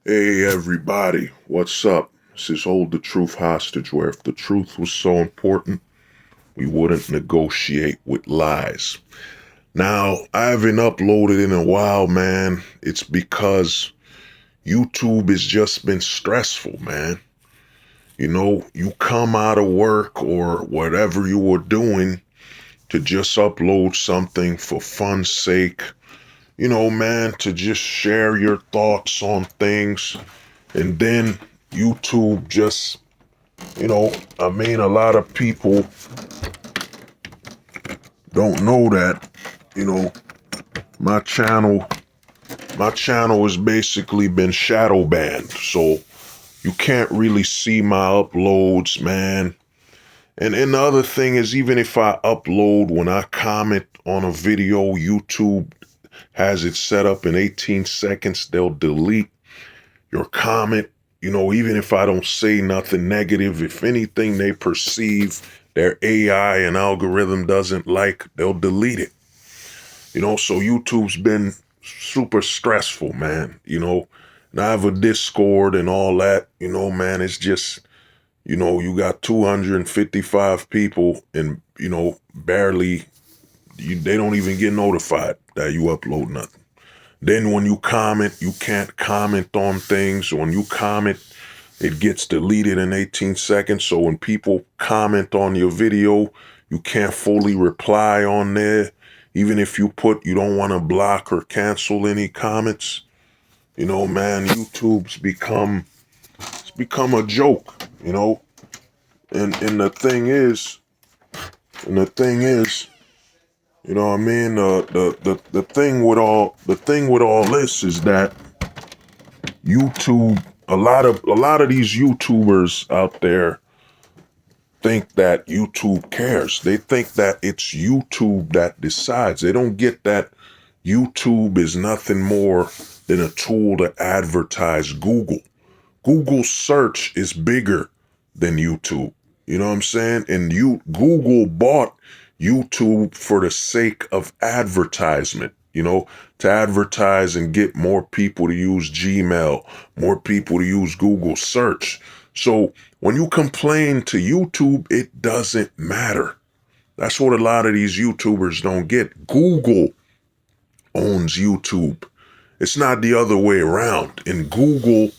Hey everybody, what's up? This is Hold the Truth Hostage, where if the truth was so important, we wouldn't negotiate with lies. Now, I haven't uploaded in a while, man. It's because YouTube has just been stressful, man. You come out of work or whatever you were doing to just upload something for fun's sake, man, to just share your thoughts on things. And then YouTube just, a lot of people don't know that, you know, my channel, my channel has basically been shadow banned. So you can't really see my uploads, man. And the other thing is, even if I upload, when I comment on a video, YouTube has it set up in 18 seconds. They'll delete your comment. Even if I don't say nothing negative, if anything they perceive their AI and algorithm doesn't like, they'll delete it. So YouTube's been super stressful, man. And I have a Discord and all that, man, it's just, you got 255 people and, barely, they don't even get notified that you upload nothing. Then when you comment, you can't comment on things. When you comment, it gets deleted in 18 seconds. So when people comment on your video, you can't fully reply on there. Even if you put you don't want to block or cancel any comments, man, YouTube's become a joke, And the thing is, what I mean? The thing with all this is that YouTube, a lot of these YouTubers out there think that YouTube cares. They think that it's YouTube that decides. They don't get that YouTube is nothing more than a tool to advertise Google. Google search is bigger than YouTube. You know what I'm saying? And Google bought YouTube for the sake of advertisement, to advertise and get more people to use Gmail, more people to use Google search. So when you complain to YouTube, it doesn't matter. That's what a lot of these YouTubers don't get. Google owns YouTube. It's not the other way around. And Google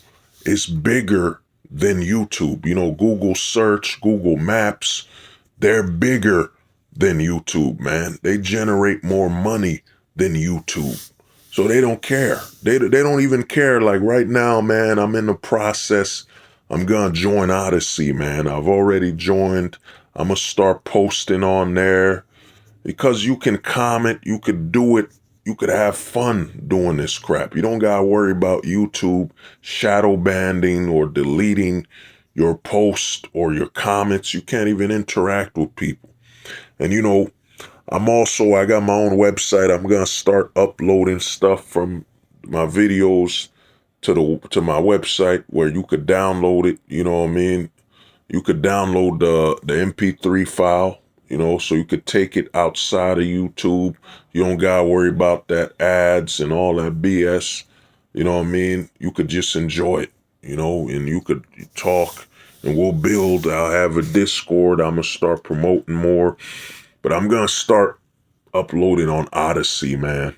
is bigger than YouTube. Google search, Google Maps, they're bigger than YouTube, man. They generate more money than YouTube. So they don't care. They don't even care. Like right now, man, I'm in the process. I'm going to join Odyssey, man. I've already joined. I'm going to start posting on there because you can comment. You could do it. You could have fun doing this crap. You don't got to worry about YouTube shadow banning or deleting your post or your comments. You can't even interact with people. And I got my own website. I'm going to start uploading stuff from my videos to my website where you could download it. You know what I mean? You could download the MP3 file, so you could take it outside of YouTube. You don't got to worry about that ads and all that BS. You know what I mean? You could just enjoy it, and you could talk and we'll build. I'll have a Discord. I'm going to start promoting more. But I'm going to start uploading on Odyssey, man.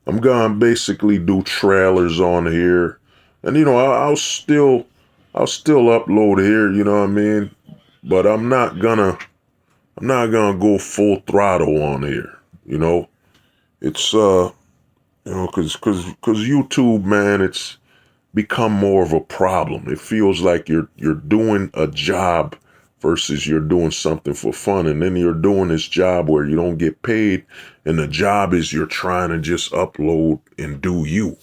I'm going to basically do trailers on here. And, I'll still upload here, you know what I mean? But I'm not gonna go full throttle on here, It's, cause YouTube, man, it's become more of a problem. It feels like you're doing a job versus you're doing something for fun. And then you're doing this job where you don't get paid. And the job is you're trying to just upload and do you.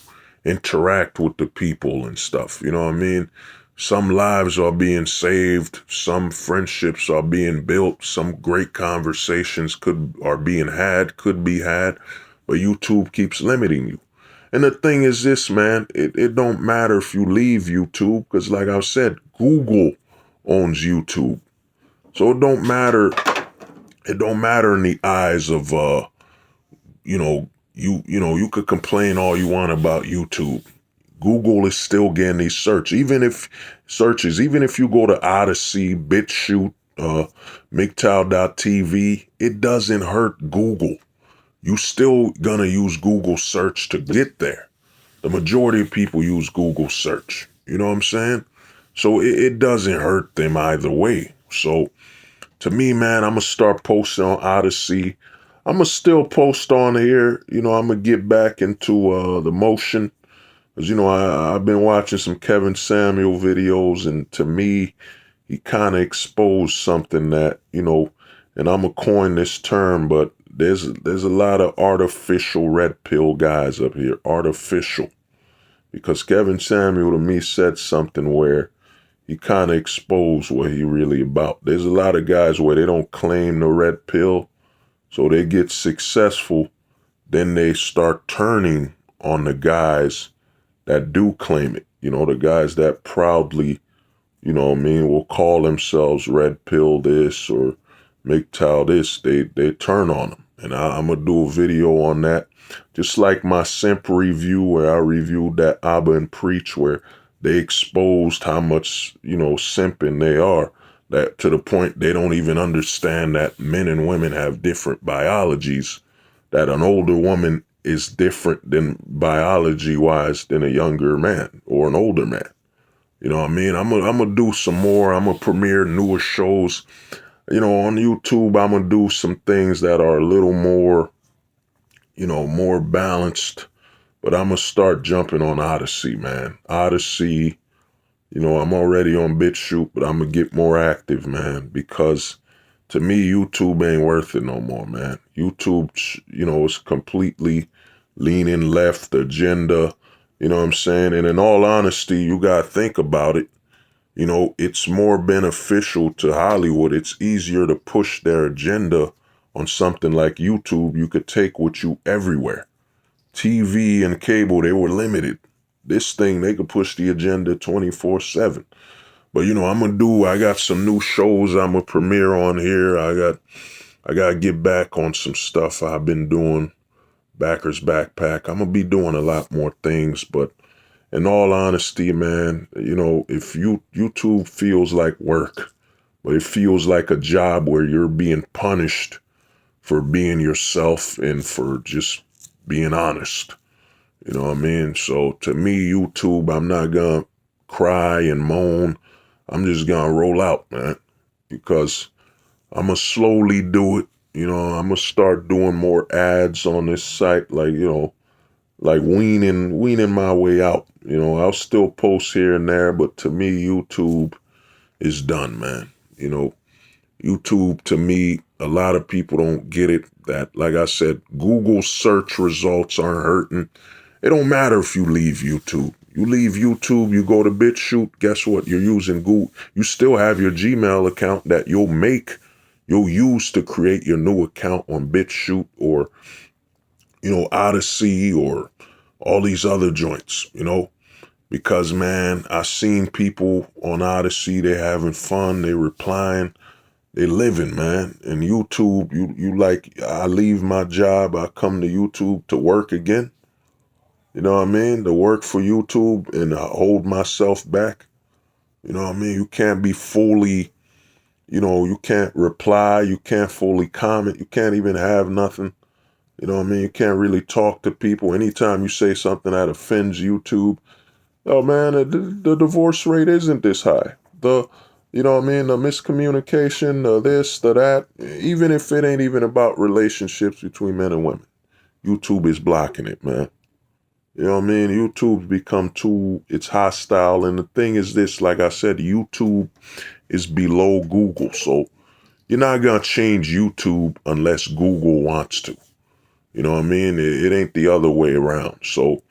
Interact with the people and stuff. You know what I mean? Some lives are being saved. Some friendships are being built. Some great conversations could be had. But YouTube keeps limiting you. And the thing is this, man, it don't matter if you leave YouTube, because like I said, Google owns YouTube. So it don't matter in the eyes of you could complain all you want about YouTube. Google is still getting these even if you go to Odyssey, BitChute, MGTOW.tv, it doesn't hurt Google. You still gonna use Google search to get there. The majority of people use Google search. You know what I'm saying? So it doesn't hurt them either way. So to me, man, I'm gonna start posting on Odyssey. I'm gonna still post on here. You know, I'm gonna get back into the motion. Because, you know, I've been watching some Kevin Samuel videos, and to me, he kind of exposed something that, you know, and I'm gonna coin this term, but there's a lot of artificial red pill guys up here. Artificial. Because Kevin Samuel to me said something where he kind of exposed what he really about. There's a lot of guys where they don't claim the red pill, so they get successful, then they start turning on the guys that do claim it. You know, the guys that proudly, you know what I mean, will call themselves red pill this or MGTOW this, they turn on them. And I'm going to do a video on that. Just like my simp review where I reviewed that Abba and Preach where they exposed how much, you know, simping they are, that to the point they don't even understand that men and women have different biologies, that an older woman is different than biology-wise than a younger man or an older man. You know what I mean? I'm gonna do some more. I'm gonna premiere newer shows. You know, on YouTube, I'm gonna do some things that are a little more, you know, more balanced. But I'm gonna start jumping on Odyssey, man. Odyssey, you know, I'm already on BitChute, but I'm gonna get more active, man, because to me, YouTube ain't worth it no more, man. YouTube, you know, is completely leaning left agenda. You know what I'm saying? And in all honesty, you got to think about it. You know, it's more beneficial to Hollywood. It's easier to push their agenda on something like YouTube. You could take with you everywhere. TV and cable, they were limited. This thing, they could push the agenda 24/7. But, you know, I got some new shows I'm going to premiere on here. I got to get back on some stuff I've been doing. Backer's Backpack. I'm going to be doing a lot more things. But in all honesty, man, you know, if YouTube feels like work, but it feels like a job where you're being punished for being yourself and for just being honest. You know what I mean? So to me, YouTube, I'm not going to cry and moan. I'm just going to roll out, man, because I'm going to slowly do it. You know, I'm going to start doing more ads on this site, like, you know, like weaning my way out. You know, I'll still post here and there, but to me, YouTube is done, man. You know, YouTube, to me, a lot of people don't get it. That, like I said, Google search results aren't hurting. It don't matter if you leave YouTube. You leave YouTube, you go to BitChute, guess what? You're using Google. You still have your Gmail account that you'll use to create your new account on BitChute or, you know, Odyssey or all these other joints, you know. Because, man, I seen people on Odyssey, they having fun, they replying, they living, man. And YouTube, you like, I leave my job, I come to YouTube to work again. You know what I mean? To work for YouTube and hold myself back. You know what I mean? You can't be fully, you know, you can't reply, you can't fully comment, you can't even have nothing. You know what I mean? You can't really talk to people. Anytime you say something that offends YouTube, oh man, the divorce rate isn't this high. You know what I mean? The miscommunication, this, the that, even if it ain't even about relationships between men and women, YouTube is blocking it, man. You know what I mean? YouTube's become it's hostile. And the thing is this, like I said, YouTube is below Google. So you're not going to change YouTube unless Google wants to. You know what I mean? It ain't the other way around. So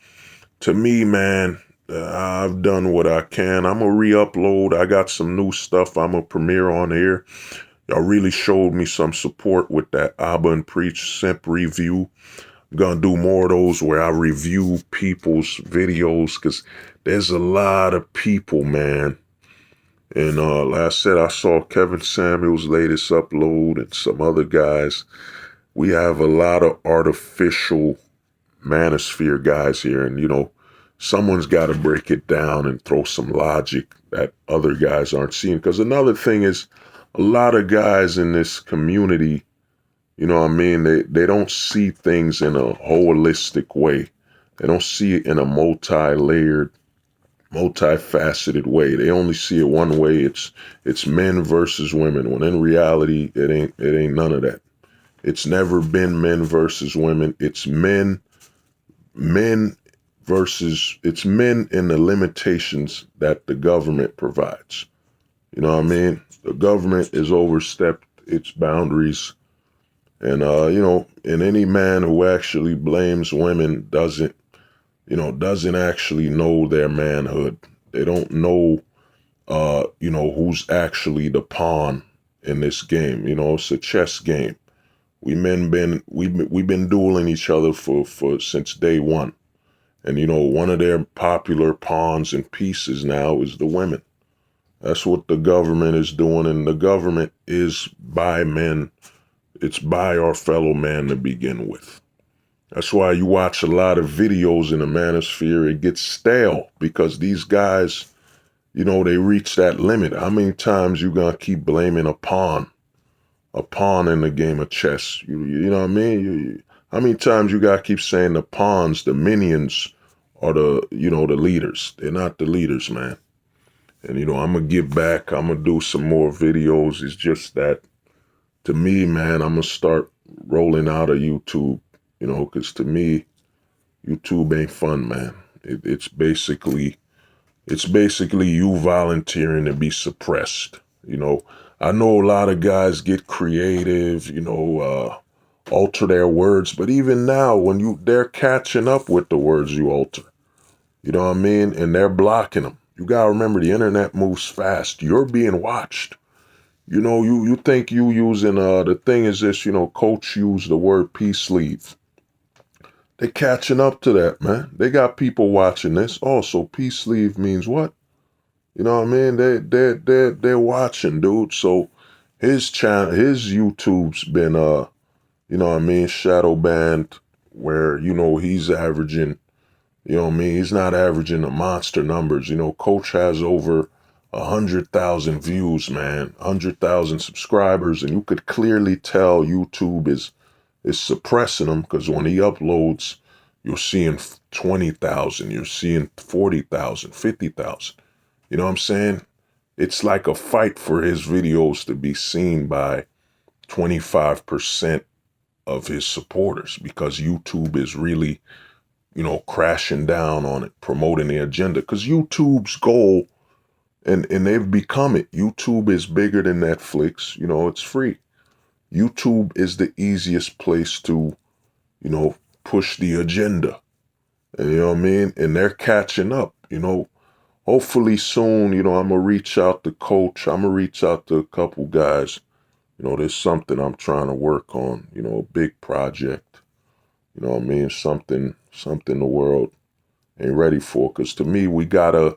to me, man, I've done what I can. I'm going to re-upload. I got some new stuff I'm going to premiere on here. Y'all really showed me some support with that Abba and Preach simp review. I'm going to do more of those where I review people's videos because there's a lot of people, man. And like I said, I saw Kevin Samuel's latest upload and some other guys. We have a lot of artificial manosphere guys here. And, you know, someone's got to break it down and throw some logic that other guys aren't seeing. Because another thing is, a lot of guys in this community, you know what I mean, they don't see things in a holistic way. They don't see it in a multi-layered, multifaceted way. They only see it one way. It's men versus women. When in reality, it ain't none of that. It's never been men versus women. It's men versus, it's men and the limitations that the government provides. You know what I mean? The government has overstepped its boundaries. And, and any man who actually blames women doesn't actually know their manhood. They don't know, who's actually the pawn in this game. It's a chess game. We've been dueling each other for since day one. And, one of their popular pawns and pieces now is the women. That's what the government is doing. And the government is by men. It's by our fellow man to begin with. That's why you watch a lot of videos in the manosphere. It gets stale because these guys, they reach that limit. How many times you gonna keep blaming a pawn in the game of chess? You know what I mean? How many times you gotta keep saying the pawns, the minions, are the leaders? They're not the leaders, man. And I'm gonna get back. I'm gonna do some more videos. It's just that, to me, man, I'm gonna start rolling out of YouTube. Because to me, YouTube ain't fun, man. It's basically you volunteering to be suppressed. I know a lot of guys get creative, alter their words, but even now, when they're catching up with the words you alter, you know what I mean? And they're blocking them. You gotta remember, the internet moves fast. You're being watched. You think you using, the thing is this, Coach used the word peace leave. They catching up to that, man. They got people watching this. Also, peace sleeve means what? You know what I mean? They're watching, dude. So his channel, his YouTube's been shadow banned, where he's averaging, he's not averaging the monster numbers. Coach has over 100,000 views, man, 100,000 subscribers, and you could clearly tell YouTube is suppressing him, because when he uploads, you're seeing 20,000, you're seeing 40,000, 50,000. You know what I'm saying? It's like a fight for his videos to be seen by 25% of his supporters, because YouTube is really, crashing down on it, promoting the agenda. Because YouTube's goal, and they've become it. YouTube is bigger than Netflix. It's free. YouTube is the easiest place to, push the agenda. And you know what I mean? And they're catching up, Hopefully soon, I'm going to reach out to Coach. I'm going to reach out to a couple guys. There's something I'm trying to work on, a big project. You know what I mean? Something the world ain't ready for. Because to me, we gotta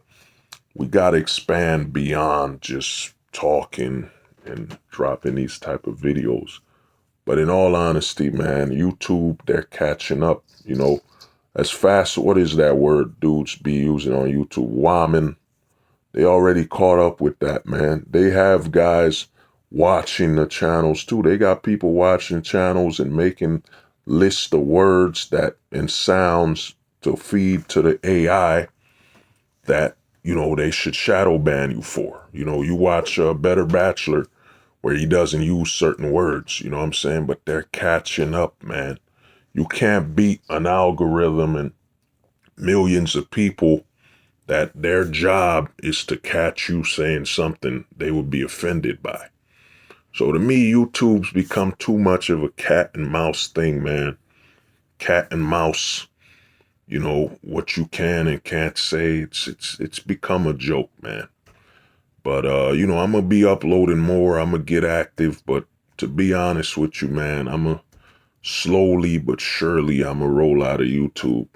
expand beyond just talking and dropping these type of videos. But in all honesty, man, YouTube, they're catching up, as fast. What is that word dudes be using on YouTube? Woman. They already caught up with that, man. They have guys watching the channels too. They got people watching channels and making lists of words and sounds to feed to the AI that, they should shadow ban you for. You watch Better Bachelor, where he doesn't use certain words, you know what I'm saying? But they're catching up, man. You can't beat an algorithm and millions of people that their job is to catch you saying something they would be offended by. So to me, YouTube's become too much of a cat and mouse thing, man. Cat and mouse, what you can and can't say. It's become a joke, man. But, I'm going to be uploading more. I'm going to get active. But to be honest with you, man, I'm going to slowly but surely, I'm going to roll out of YouTube.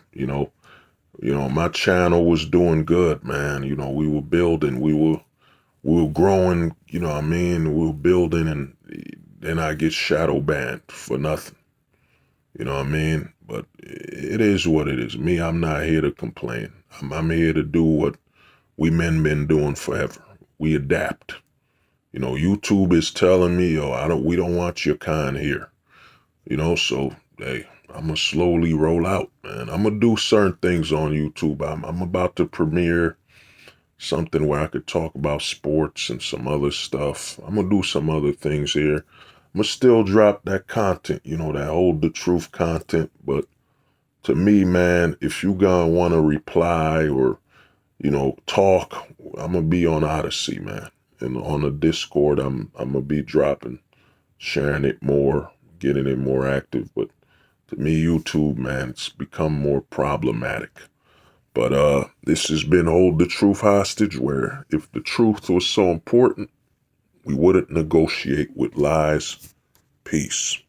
My channel was doing good, man. We were building. We were growing, we were building, and then I get shadow banned for nothing. You know what I mean? But it is what it is. Me, I'm not here to complain. I'm here to do what we men been doing forever. We adapt. You know, YouTube is telling me, yo, we don't want your kind here. You know, so hey, I'm gonna slowly roll out, man. I'm gonna do certain things on YouTube. I'm about to premiere something where I could talk about sports and some other stuff. I'm gonna do some other things here. I'm gonna still drop that content, you know, that hold the truth content. But to me, man, if you gonna wanna reply or, you know, talk, I'm gonna be on Odyssey, man. And on the Discord, I'm gonna be dropping, sharing it more, getting it more active. But to me, YouTube, man, it's become more problematic. But this has been Hold the Truth Hostage, where if the truth was so important, we wouldn't negotiate with lies. Peace.